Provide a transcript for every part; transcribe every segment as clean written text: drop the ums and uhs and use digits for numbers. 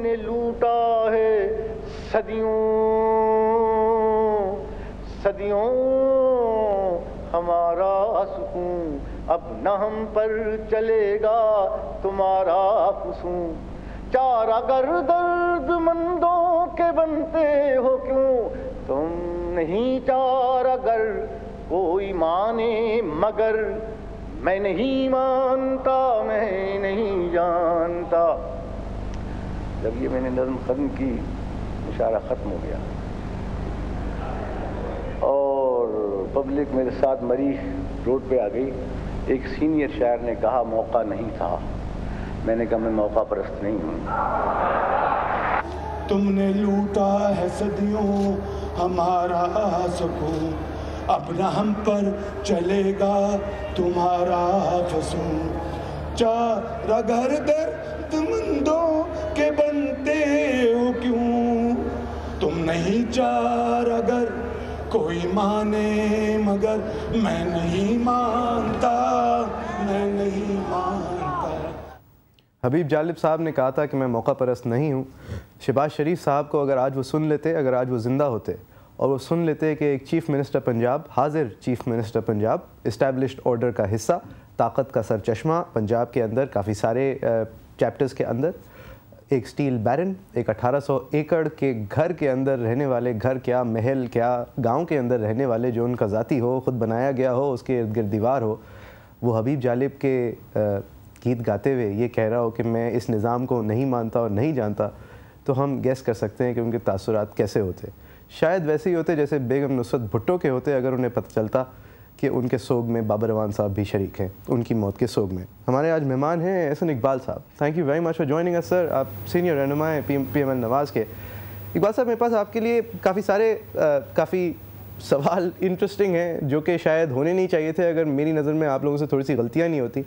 तुमने लूटा है सदियों सदियों हमारा सुकून, अब न हम पर चलेगा तुम्हारा फुसून। चार अगर दर्दमंदों के बनते हो क्यों, तुम नहीं चार अगर कोई माने मगर, मैं नहीं मानता मैं नहीं जानता। जब ये मैंने नज़्म ख़त्म की, इशारा ख़त्म हो गया और पब्लिक मेरे साथ मरी रोड पे आ गई। एक सीनियर शायर ने कहा मौका नहीं था, मैंने कहा मैं मौका परस्त नहीं हूँ। तुमने लूटा है सदियों हमारा सुकून, अब न हम पर चलेगा तुम्हारा फसून। चार अगर दर्दमंदों के बनते हो क्यों, तुम नहीं चार अगर कोई माने मगर, मैं नहीं मानता मैं नहीं मानता। हबीब जालिब साहब ने कहा था कि मैं मौका परस्त नहीं हूँ। शहबाज शरीफ साहब को अगर आज वो सुन लेते, अगर आज वो ज़िंदा होते और वो सुन लेते कि एक चीफ़ मिनिस्टर पंजाब, हाजिर chief minister Punjab, established order का हिस्सा, ताकत का सरचश्मा, पंजाब के अंदर काफ़ी सारे चैप्टर्स के अंदर एक स्टील बैरन, एक 1800 एकड़ के घर के अंदर रहने वाले, घर क्या महल क्या गांव के अंदर रहने वाले, जो उनका ज़ाती हो, ख़ुद बनाया गया हो, उसके इर्द गिर्द दीवार हो, वो हबीब जालिब के गीत गाते हुए ये कह रहा हो कि मैं इस निज़ाम को नहीं मानता और नहीं जानता, तो हम गेस कर सकते हैं कि उनके तासुरात कैसे होते। शायद वैसे ही होते जैसे बेगम नुसरत भुट्टो के होते, अगर उन्हें पता चलता कि उनके सोग में बाबर अवान साहब भी शरीक हैं, उनकी मौत के सोग में। हमारे आज मेहमान हैं एहसन इकबाल साहब। Thank you very much for joining us sir. आप सीनियर रहनुमा हैं PML नवाज़ के। इकबाल साहब, मेरे पास आपके लिए काफ़ी सारे काफ़ी सवाल इंटरेस्टिंग हैं जो कि शायद होने नहीं चाहिए थे अगर मेरी नज़र में आप लोगों से थोड़ी सी गलतियाँ नहीं होती।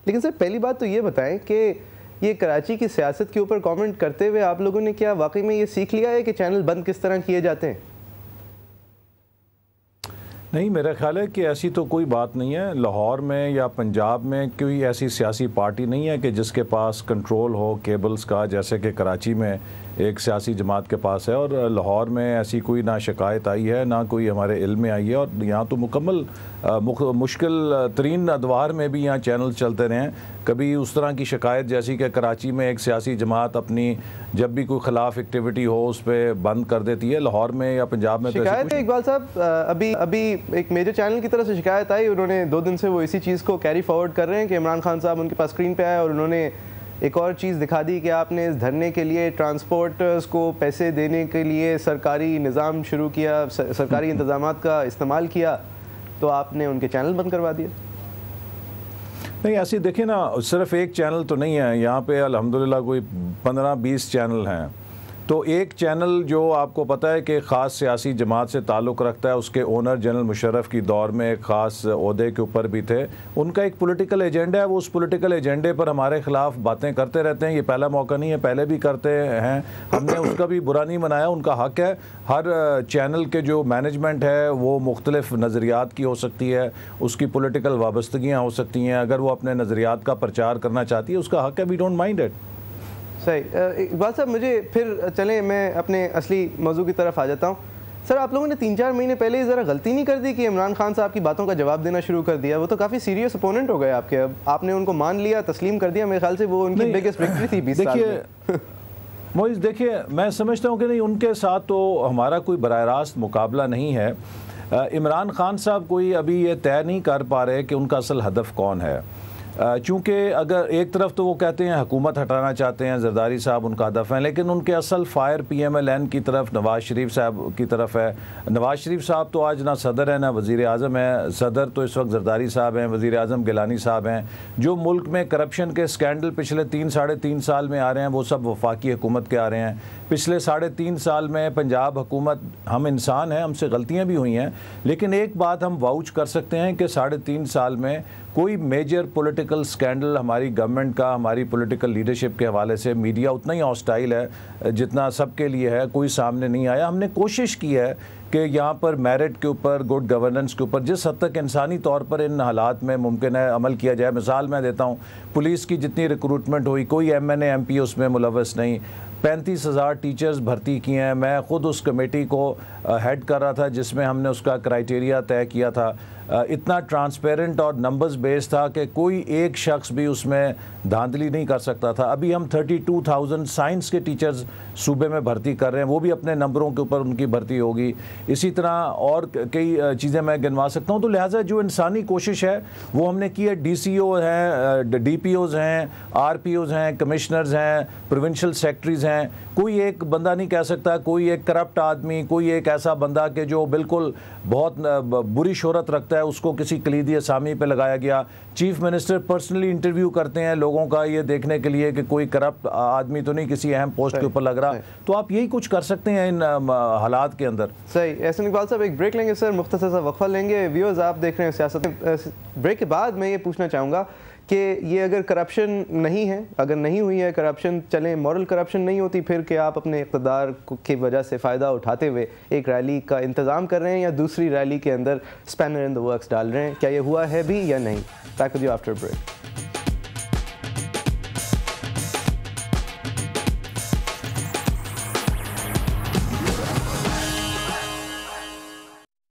लेकिन सर, पहली बात तो ये बताएं कि ये कराची की सियासत के ऊपर कमेंट करते हुए आप लोगों ने क्या वाकई में ये सीख लिया है कि चैनल बंद किस तरह किए जाते हैं? नहीं, मेरा ख्याल है कि ऐसी तो कोई बात नहीं है। लाहौर में या पंजाब में कोई ऐसी सियासी पार्टी नहीं है कि जिसके पास कंट्रोल हो केबल्स का, जैसे कि कराची में एक सियासी जमात के पास है। और लाहौर में ऐसी कोई ना शिकायत आई है, ना कोई हमारे इल्म में आई है। और यहाँ तो मुकम्मल मुश्किल तरीन अदवार में भी यहाँ चैनल चलते रहे हैं। कभी उस तरह की शिकायत जैसी कि कराची में एक सियासी जमात अपनी जब भी कोई खिलाफ एक्टिविटी हो उस पर बंद कर देती है, लाहौर में या पंजाब में शिकायत है। इकबाल साहब, अभी एक मेजर चैनल की तरफ से शिकायत आई, उन्होंने 2 दिन से वो इसी चीज़ को कैरी फॉरवर्ड कर रहे हैं कि इमरान खान साहब उनके पास स्क्रीन पे आए और उन्होंने एक और चीज़ दिखा दी कि आपने इस धरने के लिए ट्रांसपोर्टर्स को पैसे देने के लिए सरकारी निज़ाम शुरू किया, सरकारी इंतज़ामात का इस्तेमाल किया, तो आपने उनके चैनल बंद करवा दिए। नहीं, ऐसी देखिए ना, सिर्फ एक चैनल तो नहीं है यहाँ पे, अल्हम्दुलिल्लाह कोई 15-20 चैनल हैं। तो एक चैनल जो आपको पता है कि ख़ास सियासी जमात से ताल्लुक़ रखता है, उसके ओनर जनरल मुशर्रफ की दौर में एक ख़ास ओहदे के ऊपर भी थे, उनका एक पॉलिटिकल एजेंडा है। वो उस पॉलिटिकल एजेंडे पर हमारे ख़िलाफ़ बातें करते रहते हैं। ये पहला मौका नहीं है, पहले भी करते हैं, हमने उसका भी बुरा नहीं मनाया, उनका हक़ है। हर चैनल के जो मैनेजमेंट है वो मुख्तलिफ़ नज़रियात की हो सकती है, उसकी पॉलिटिकल वाबस्तगियाँ हो सकती हैं। अगर वो अपने नज़रियात का प्रचार करना चाहती है, उसका हक़ है, वी डोंट माइंड इट। सही। इकबाल साहब, मुझे फिर चलें, मैं अपने असली मौजू की तरफ आ जाता हूँ। सर, आप लोगों ने 3-4 महीने पहले ज़रा गलती नहीं कर दी कि इमरान खान साहब की बातों का जवाब देना शुरू कर दिया? वो तो काफ़ी सीरियस अपोनेंट हो गए आपके, अब आपने उनको मान लिया, तस्लीम कर दिया। मेरे ख्याल से वो उनकी बिगेस्ट विक्ट्री थी 20 साल में। मोइज़, देखिए, मैं समझता हूँ कि नहीं, उनके साथ तो हमारा कोई बराह रास्त मुकाबला नहीं है। इमरान खान साहब कोई अभी ये तय नहीं कर पा रहे कि उनका असल हदफ कौन है। चूँकि अगर एक तरफ तो वो कहते हैं हुकूमत हटाना चाहते हैं, जरदारी साहब उनका हदफ है, लेकिन उनके असल फायर PMLN की तरफ नवाज़ शरीफ साहब की तरफ है। नवाज़ शरीफ साहब तो आज ना सदर है ना वज़ीर आज़म है। सदर तो इस वक्त जरदारी साहब हैं, वज़ीर आज़म गिलानी साहब हैं। जो मुल्क में करप्शन के स्कैंडल पिछले 3-3.5 साल में आ रहे हैं, वो सब वफाकी हुकूमत के आ रहे हैं। पिछले 3.5 साल में पंजाब हुकूमत, हम इंसान हैं, हमसे गलतियाँ भी हुई हैं, लेकिन एक बात हम वाउच कर सकते हैं कि 3.5 साल में कोई मेजर पॉलिटिकल स्कैंडल हमारी गवर्नमेंट का, हमारी पॉलिटिकल लीडरशिप के हवाले से, मीडिया उतना ही हॉस्टाइल है जितना सबके लिए है, कोई सामने नहीं आया। हमने कोशिश की है कि यहाँ पर मेरिट के ऊपर, गुड गवर्नेंस के ऊपर जिस हद तक इंसानी तौर पर इन हालात में मुमकिन है अमल किया जाए। मिसाल मैं देता हूँ, पुलिस की जितनी रिक्रूटमेंट हुई, कोई MNA MP उसमें मुलव्वस नहीं। 35,000 टीचर्स भर्ती किए हैं। मैं ख़ुद उस कमेटी को हेड कर रहा था जिसमें हमने उसका क्राइटेरिया तय किया था। इतना ट्रांसपेरेंट और नंबर्स बेस्ड था कि कोई एक शख्स भी उसमें धांधली नहीं कर सकता था। अभी हम 32,000 साइंस के टीचर्स सूबे में भर्ती कर रहे हैं, वो भी अपने नंबरों के ऊपर उनकी भर्ती होगी। इसी तरह और कई चीज़ें मैं गिनवा सकता हूँ। तो लिहाजा जो इंसानी कोशिश है वो हमने की है। DCO हैं, DPOs हैं, RPOs हैं, कमिश्नर्स हैं, प्रोविंशियल सेक्रेटरीज़ हैं। कोई एक बंदा नहीं कह सकता, कोई एक करप्ट आदमी, कोई एक ऐसा बंदा कि जो बिल्कुल बहुत बुरी शोहरत रखता है उसको किसी कलीदी असामी पे लगाया गया। चीफ मिनिस्टर पर्सनली इंटरव्यू करते हैं लोगों का ये देखने के लिए कि कोई करप्ट आदमी तो नहीं किसी अहम पोस्ट के ऊपर लग रहा। तो आप यही कुछ कर सकते हैं इन हालात के अंदर। सही। एहसन इकबाल साहब, एक ब्रेक लेंगे सर, मुख्तसर सा वक्फा लेंगे। व्यूअर्स, आप देख रहे हैं सियासत। ब्रेक के बाद मैं ये पूछना चाहूँगा कि ये अगर करप्शन नहीं है, अगर नहीं हुई है करप्शन, चलें मॉरल करप्शन नहीं होती, फिर कि आप अपने इक़्तिदार की वजह से फ़ायदा उठाते हुए एक रैली का इंतज़ाम कर रहे हैं या दूसरी रैली के अंदर स्पैनर इन द वर्क्स डाल रहे हैं, क्या ये हुआ है भी या नहीं? Back with you after break.